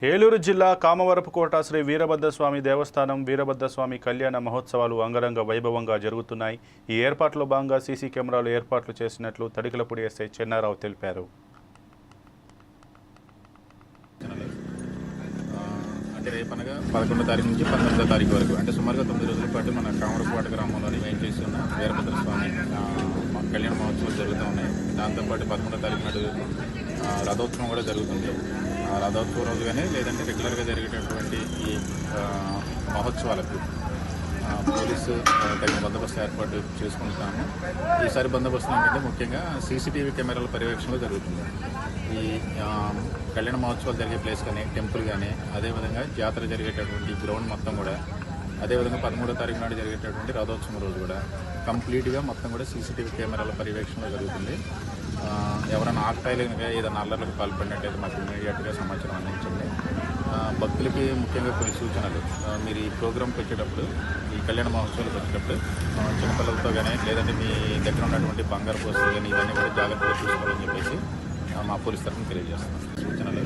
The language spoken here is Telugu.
ఏలూరు జిల్లా కామవరపుకోట శ్రీ వీరభద్రస్వామి దేవస్థానం వీరభద్రస్వామి కళ్యాణ మహోత్సవాలు అంగరంగ వైభవంగా జరుగుతున్నాయి. ఈ ఏర్పాట్లో భాగంగా సీసీ కెమెరాలు ఏర్పాట్లు చేసినట్లు తడికలపూడి ఎస్ఐ చెన్నారావు తెలిపారు. అంటే రేపనగా 11వ తారీఖు నుంచి 19వ తారీఖు వరకు అంటే సుమారుగా 9 రోజుల పాటు మన కామవరపుకోట గ్రామంలోని వేయం చేసి ఉన్న వీరభద్రస్వామి కళ్యాణ మహోత్సవాలు జరుగుతూ ఉన్నాయి. దాంతోపాటు 11వ తారీఖు నాడు రథోత్సవం కూడా జరుగుతుంది. రథోత్సవం రోజు కానీ లేదంటే రెగ్యులర్గా జరిగేటటువంటి ఈ మహోత్సవాలకు పోలీసు తగిన బందోబస్తు ఏర్పాటు చేసుకుంటున్నాము. ఈసారి బందోబస్తు ఏంటంటే ముఖ్యంగా సీసీటీవీ కెమెరాల పర్యవేక్షణలో జరుగుతుంది. ఈ కళ్యాణ మహోత్సవాలు జరిగే ప్లేస్ కానీ టెంపుల్ కానీ అదేవిధంగా జాతర జరిగేటటువంటి గ్రౌండ్ మొత్తం కూడా అదేవిధంగా 13వ తారీఖు నాడు జరిగేటటువంటి రథోత్సవం రోజు కూడా కంప్లీట్గా మొత్తం కూడా సీసీటీవీ కెమెరాల పర్యవేక్షణలో జరుగుతుంది. ఎవరైనా ఆకతాయిలుగా ఏదైనా అల్లర్లకు పాల్పడినట్టయితే మాకు ఇమీడియట్గా సమాచారం అందించండి. భక్తులకి ముఖ్యంగా కొన్ని సూచనలు, మీరు ఈ ప్రోగ్రాంకి వచ్చేటప్పుడు ఈ కళ్యాణ మహోత్సవాలకు వచ్చేటప్పుడు చిన్నపిల్లలతో కానీ లేదంటే మీ దగ్గర ఉన్నటువంటి బంగారు పోస్టులు కానీ ఇవన్నీ కూడా జాగ్రత్తగా చూసుకోవాలని చెప్పేసి మా పోలీస్ తరఫున తెలియజేస్తున్నాం. సూచనలు